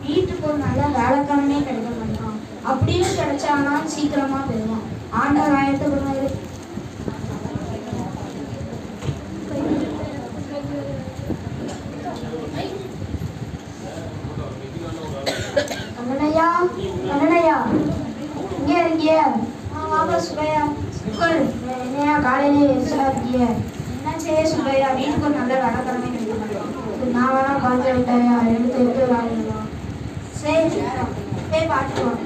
வீட்டுக்கு ஒரு நல்ல வேலைக்காரனே கிடைக்க மாட்டான். அப்படியும் கிடைச்சானா சீக்கிரமா போயிடுவான். ஆண்டவர் ஆயத்தை பண்ணுவாரு. கண்ணனையா, கண்ணனையா, இங்கே இருக்கிய? வாங்க சுப்பையா, என்னையா காலையிலே எரிச்சலா இருக்கிய? என்ன செய்ய சுப்பையா, வீட்டுக்கு ஒரு நல்ல வேலைக்காரனே கிடைக்க மாட்டான். நான் வேணா காலேஜ் விட்டாயா, எடுத்து விளையாடலாம். சரி போய் பார்த்துக்கலாம்.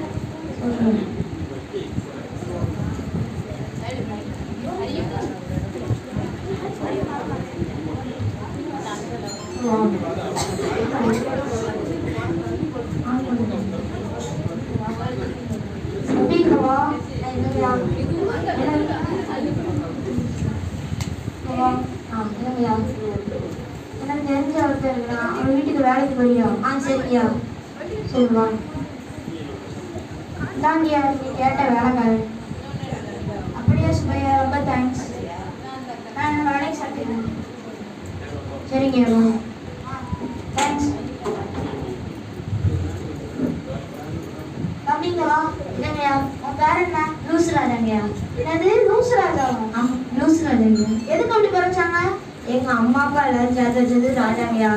எனக்கு தெரிஞ்ச ஒருத்தர் இருக்கிறான், அவன் வீட்டுக்கு வேலைக்கு போறியா? சரியா சொல்லுவா. தாண்டியா நீ கேட்ட வேலைக்காரன். அப்படியே சுப்பையா, ரொம்ப தேங்க்ஸ். நான் வேலைக்கு சாப்பிட்டேன். சரிங்க தேங்க்ஸ். தம்பிங்களா? இல்லைங்கய்யா. உன் பேர் என்ன? லூசுராஜாங்கய்யா. என்னது லூசுராஜாவா? ஆமாம் லூசுராஜாங்க. எதுக்கு அப்படி பறிச்சாங்க? எங்கள் அம்மா அப்பா எல்லாரும் சேர்த்து வச்சது ராஜாங்கய்யா.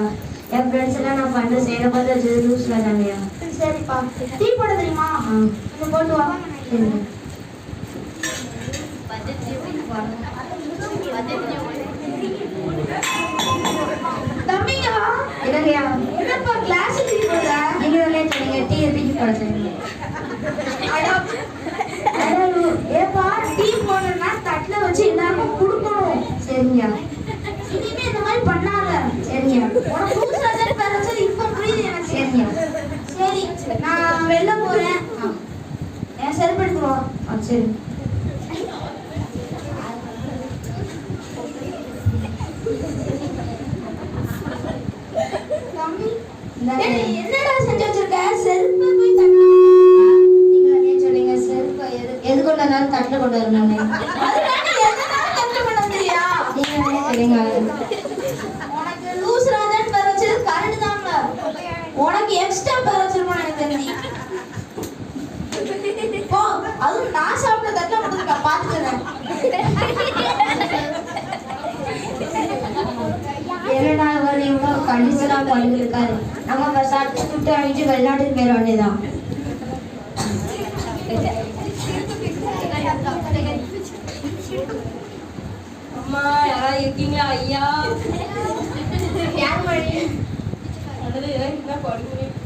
என் ஃப்ரெண்ட்ஸ் எல்லாம் நான் பண்ண செய்கிற பார்த்து வச்சது லூசுராஜாங்கய்யா. சரிப்பா. டீ போட தெரியுமா? கொஞ்சம் போட்டு வா. சரிங்க. தம்பிங்களா? இல்லைங்கய்யா. என்னப்பா கிளாஸ் டீ போடுற? நீங்கள் சொன்னீங்க டீ எப்படி போட சொன்னீங்க. ஏப்பா டீ போடணும்னா தட்டில் வச்சு எல்லாருக்கும் கொடுக்கணும். சரிங்க. இனிமே இந்த மாதிரி பண்ணாத. சரிங்க. உனக்கு லூசுராஜான்னு பேர் வச்சது இப்போ புரியுது எனக்கு. சரிங்க. சரி நான் வெளில போறேன். என் செருப்பு எடுத்துவா. சரி. தம்பி என்னடா செஞ்சு வச்சிருக்க? செருப்பு போய் தட்டு. நீங்க என்ன சொல்றீங்க? செருப்பு எது கொண்டு வந்தாலும் தட்டுல கொண்டு வரணும். தட்டு கொண்டு வந்துறியா? நீங்க என்ன சொல்றீங்க? உனக்கு லூசுராஜான்னு பேர் வச்சது கரெக்ட் தான்ல. உனக்கு எக்ஸ்ட்ரா பேர் வச்சிருக்கோம் எனக்கு தெரிஞ்சு. போ, அதுவும் நான் சாப்பிட்ட தட்டில் மட்டும் நான் பார்த்துக்கிறேன். என்னடா அவர் இவ்வளோ கண்டிஷனாக பண்ணிருக்காரு. நம்ம சட்டை சுட்டு அழிச்சு வெளிநாட்டுக்கு போயிட வேண்டியதான். அம்மா யாராவது இருக்கீங்களா? ஐயா யார் மணி? என்ன பண்ணுறீங்க?